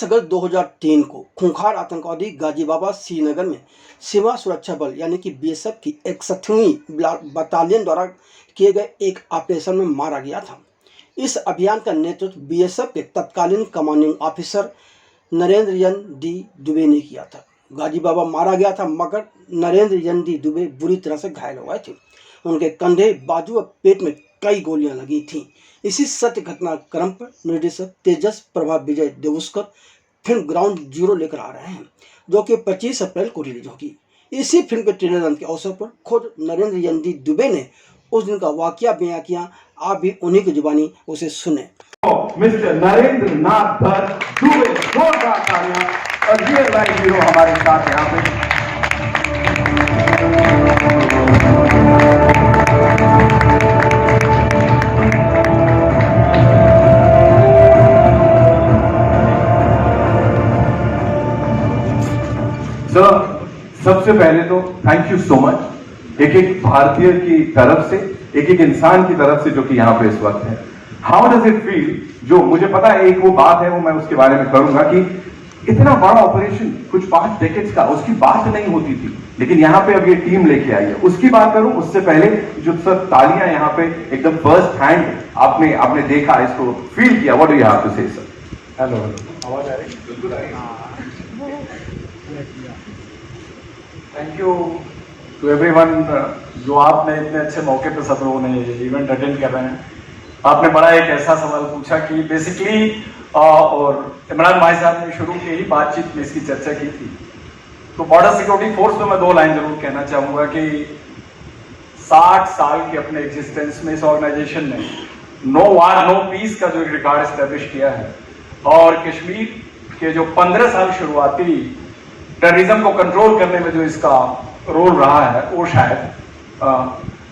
23 अगस्त 2003 को खूंखार आतंकवादी गाजी बाबा श्रीनगर में सीमा सुरक्षा बल यानी कि बीएसएफ की 61वीं बटालियन द्वारा किए गए एक ऑपरेशन में मारा गया था। इस अभियान का नेतृत्व बीएसएफ के तत्कालीन commanding officer Narendra D Dubey ने किया था। गाजी बाबा मारा गया था मगर नरेंद्र डी दुबे बुरी तरह से घायल हो गए थे। उनके कंधे, बाजू और पेट में कई गोलियां लगी थीं। इसी सत्य घटनाक्रम पर निर्देशक तेजस प्रभा विजय देवस्कर फिल्म ग्राउंड जीरो लेकर आ रहे हैं, जो कि 25 अप्रैल को रिलीज होगी। इसी फिल्म के ट्रेलर के अवसर पर खुद नरेंद्र डी दुबे ने उस दिन का वाकया बयां किया। आप भी उन्हीं की जुबानी उसे सुने। मिस्टर नरेंद्र नाथ दत्त दुबे, जोरदार तालियां और रियल लाइफ हीरो हमारे साथ यहाँ पे। सर, सबसे पहले तो थैंक यू सो मच एक एक भारतीय की तरफ से, एक एक इंसान की तरफ से जो कि यहाँ पे इस वक्त है। How does it feel? जो मुझे पता है एक वो बात है, वो मैं उसके बारे में करूंगा कि इतना बड़ा ऑपरेशन कुछ 5 डेकेड्स का, उसकी बात नहीं होती थी, लेकिन यहाँ पे अब ये टीम लेके आई है, उसकी बात करूं। उससे पहले जो सर तालियां यहाँ पे एकदम फर्स्ट हैंड आपने देखा, इसको फील किया, what do you have to say sir? Hello, आवाज आ रही है? बिल्कुल आ रही है। थैंक यू टू एवरीवन जो आपने इतने अच्छे मौके पर सब लोगों ने इवेंट अटेंड कर रहे हैं। आपने बड़ा एक ऐसा सवाल पूछा कि बेसिकली और इमरान भाई साहब ने शुरू की ही बातचीत में इसकी चर्चा की थी। तो बॉर्डर सिक्योरिटी फोर्स में मैं 2 लाइन जरूर कहना चाहूंगा कि 60 साल के अपने एग्जिस्टेंस में इस ऑर्गेनाइजेशन ने नो वार नो पीस का जो रिकॉर्ड एस्टेब्लिश किया है, और कश्मीर के जो 15 साल शुरुआती टेररिज्म को कंट्रोल करने में जो इसका रोल रहा है, वो शायद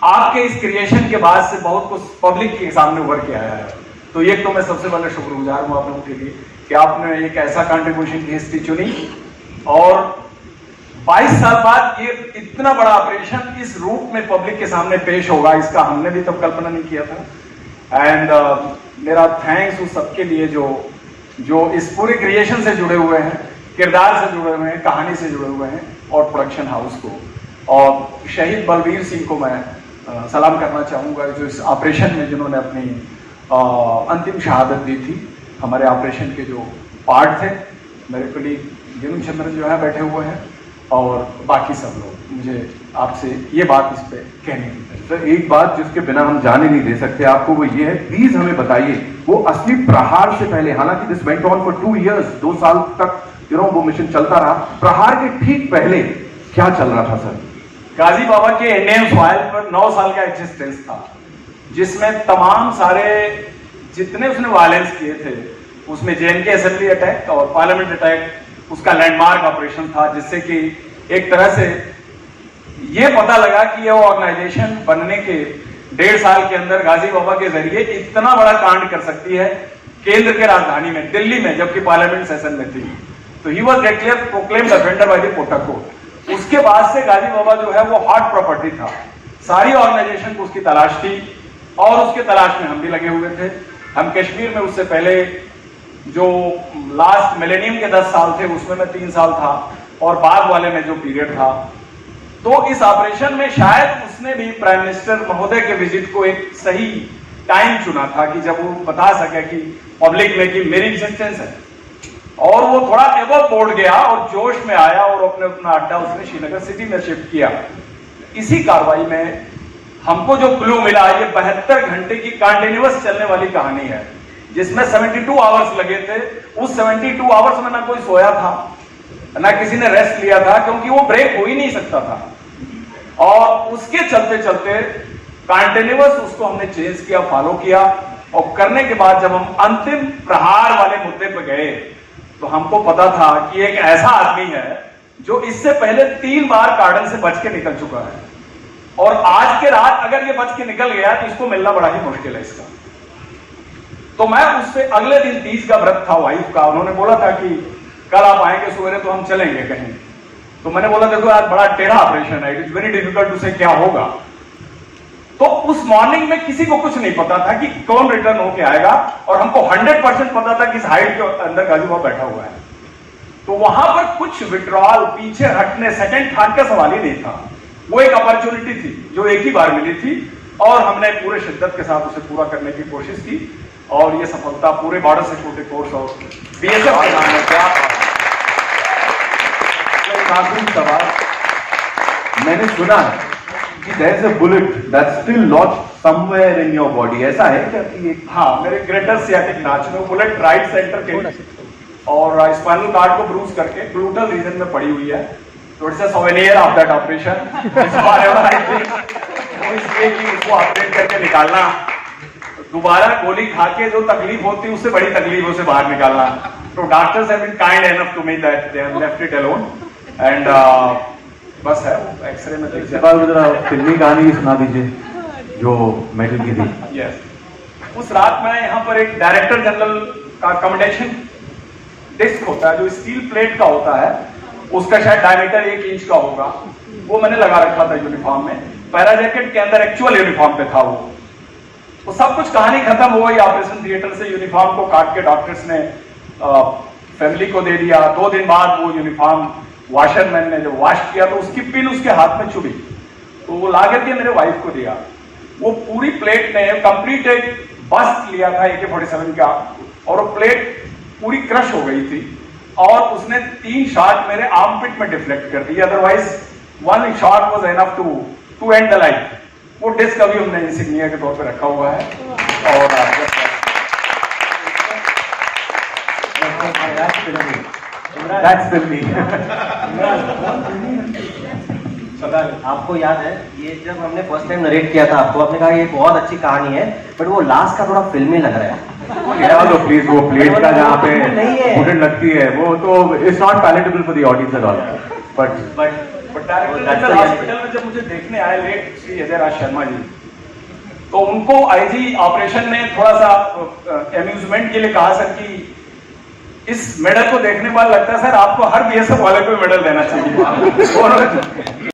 आपके इस क्रिएशन के बाद से बहुत कुछ पब्लिक के सामने उभर के आया है। तो ये तो मैं सबसे पहले शुक्रगुजार हूं आप लोगों के लिए कि आपने एक ऐसा कंट्रीब्यूशन की हिस्ट्री चुनी, और 22 साल बाद ये इतना बड़ा ऑपरेशन इस रूप में पब्लिक के सामने पेश होगा, इसका हमने भी तब कल्पना नहीं किया था। एंड मेरा थैंक्स उस सबके लिए जो इस पूरे क्रिएशन से जुड़े हुए हैं, किरदार से जुड़े हुए हैं, कहानी से जुड़े हुए हैं, और प्रोडक्शन हाउस को, और शहीद बलबीर सिंह को मैं सलाम करना चाहूँगा जो इस ऑपरेशन में जिन्होंने अपनी अंतिम शहादत दी थी। हमारे ऑपरेशन के जो पार्ट थे, मेरे कलीग जिनुन चंद्रन जो है बैठे हुए हैं, और बाकी सब लोग, मुझे आपसे ये बात इस पे कहनी थी। सर, एक बात जिसके बिना हम जाने नहीं दे सकते आपको, वो ये है, प्लीज हमें बताइए वो असली प्रहार से पहले, हालांकि this went on for 2 years, 2 साल तक वो मिशन चलता रहा, प्रहार के ठीक पहले क्या चल रहा था सर? गाजी बाबा के इंडियन सॉइल पर 9 साल का एग्जिस्टेंस था, जिसमें तमाम सारे जितने उसने वायलेंस किए थे, उसमें जेएनके असेंबली अटैक और पार्लियामेंट अटैक उसका लैंडमार्क ऑपरेशन था, जिससे कि एक तरह से यह पता लगा कि यह ऑर्गेनाइजेशन बनने के 1.5 साल के अंदर गाजी बाबा के जरिए इतना बड़ा कांड कर सकती है केंद्र के राजधानी में, दिल्ली में, जबकि पार्लियामेंट सेशन में थी। तो he was declare proclaimed offender by the POTA court. उसके बाद से गाजी बाबा जो है वो हॉट प्रॉपर्टी था, सारी ऑर्गेनाइजेशन को उसकी तलाश थी, और उसके तलाश में हम भी लगे हुए थे। हम कश्मीर में उससे पहले जो लास्ट मिलेनियम के 10 साल थे उसमें मैं 3 साल था, और बाद वाले में जो पीरियड था, तो इस ऑपरेशन में शायद उसने भी प्राइम मिनिस्टर महोदय के विजिट को एक सही टाइम चुना था कि जब वो बता सके कि पब्लिक में कि मेरी एग्जिस्टेंस है, और वो थोड़ा एबव बोर्ड गया और जोश में आया और अपना अड्डा उसने श्रीनगर सिटी में शिफ्ट किया। इसी कार्रवाई में हमको जो क्लू मिला, ये 72 घंटे की कंटिन्यूअस चलने वाली कहानी है, जिसमें 72 आवर्स लगे थे। उस 72 आवर्स में ना कोई सोया था, ना किसी ने रेस्ट लिया था, क्योंकि वो ब्रेक हो ही नहीं सकता था। और उसके चलते चलते कंटिन्यूअस उसको हमने चेंज किया, फॉलो किया, और करने के बाद जब हम अंतिम प्रहार वाले मुद्दे पर गए, तो हमको पता था कि एक ऐसा आदमी है जो इससे पहले 3 बार कार्डन से बच के निकल चुका है, और आज के रात अगर ये बच के निकल गया तो इसको मिलना बड़ा ही मुश्किल है इसका। तो मैं उससे अगले दिन 30 का व्रत था वाइफ का, उन्होंने बोला था कि कल आप आएंगे सवेरे तो हम चलेंगे कहीं। तो मैंने बोला देखो आज बड़ा टेढ़ा ऑपरेशन है, it is very difficult to say क्या होगा। तो उस मॉर्निंग में किसी को कुछ नहीं पता था कि कौन रिटर्न होके आएगा, और हमको 100% पता था कि इस हाइट के अंदर गाजी बाबा बैठा हुआ है। तो वहां पर कुछ विड्रॉल, पीछे हटने, सेकंड थॉट का सवाल ही नहीं था। वो एक अपॉर्चुनिटी थी जो एक ही बार मिली थी और हमने पूरे शिद्दत के साथ उसे पूरा करने की कोशिश की और ये सफलता पूरे बॉर्डर सिक्योरिटी फोर्स और बीएसएफ के नाम है। क्या आखिरी सवाल, मैंने सुना है कि there is a bullet that's still lodged somewhere in your body, ऐसा है क्या कि हाँ, मेरे ग्रेटर सियाटिक नाच में बुलेट राइट सेंटर के और स्पाइनल कार्ड को ब्रूज करके ग्लूटल रीजन में पड़ी हुई है। तो it's a souvenir of that operation, इसलिए कि उसको ऑपरेट करके निकालना, दोबारा गोली खा के जो तकलीफ होती है उससे बड़ी तकलीफ उसे बाहर निकालना। तो doctors have been kind enough to me that they have left it alone and बस है वो एक्सरे में देख इसके बाद जरा फिल्मी कहानी सुना दीजिए जो मेडल की थी। यस, उस रात में यहाँ पर एक डायरेक्टर जनरल का कमेंडेशन डिस्क होता है जो स्टील प्लेट का होता है, उसका शायद डायमीटर 1 इंच का होगा, वो मैंने लगा रखा था यूनिफॉर्म में। पैरा जैकेट के अंदर एक्चुअल यूनिफॉर्म पे था वो। तो सब कुछ कहानी खत्म हो गई, ऑपरेशन थिएटर से यूनिफॉर्म को काट के डॉक्टर्स ने फैमिली को दे दिया। 2 दिन बाद वो यूनिफॉर्म वॉशरमैन ने जो वॉश किया तो उसकी पिन उसके हाथ में चुभी, तो वो ला करके मेरे वाइफ को दिया। वो पूरी प्लेट ने कंप्लीट एक बस्ट लिया था AK-47 का और वो प्लेट पूरी क्रश हो गई थी और उसने 3 शॉट मेरे आर्म पिट में डिफ्लेक्ट कर दिया। Otherwise 1 shot was enough to end the life. वो डिस्क अभी हमने इंसिग्निया के तौर पे रखा हुआ है और That's filmy. आपको याद है ये जब हमने फर्स्ट टाइम नरेट किया था आपको, आपने कहा ये बहुत अच्छी कहानी है बट वो लास्ट का थोड़ा फिल्मी लग रहा है। तो प्लीज वो प्लेट का जहाँ पे नहीं है। बुलेट लगती है वो तो it's not palatable for the audience at all, but director general hospital में जब मुझे देखने आए लेट श्री अजय राज शर्मा जी, तो उनको आईजी ऑपरेशन ने थोड़ा सा एम्यूजमेंट के लिए कहा सर कि इस मेडल को देखने के बाद लगता है सर आपको हर बीएसएफ वाले को मेडल देना चाहिए।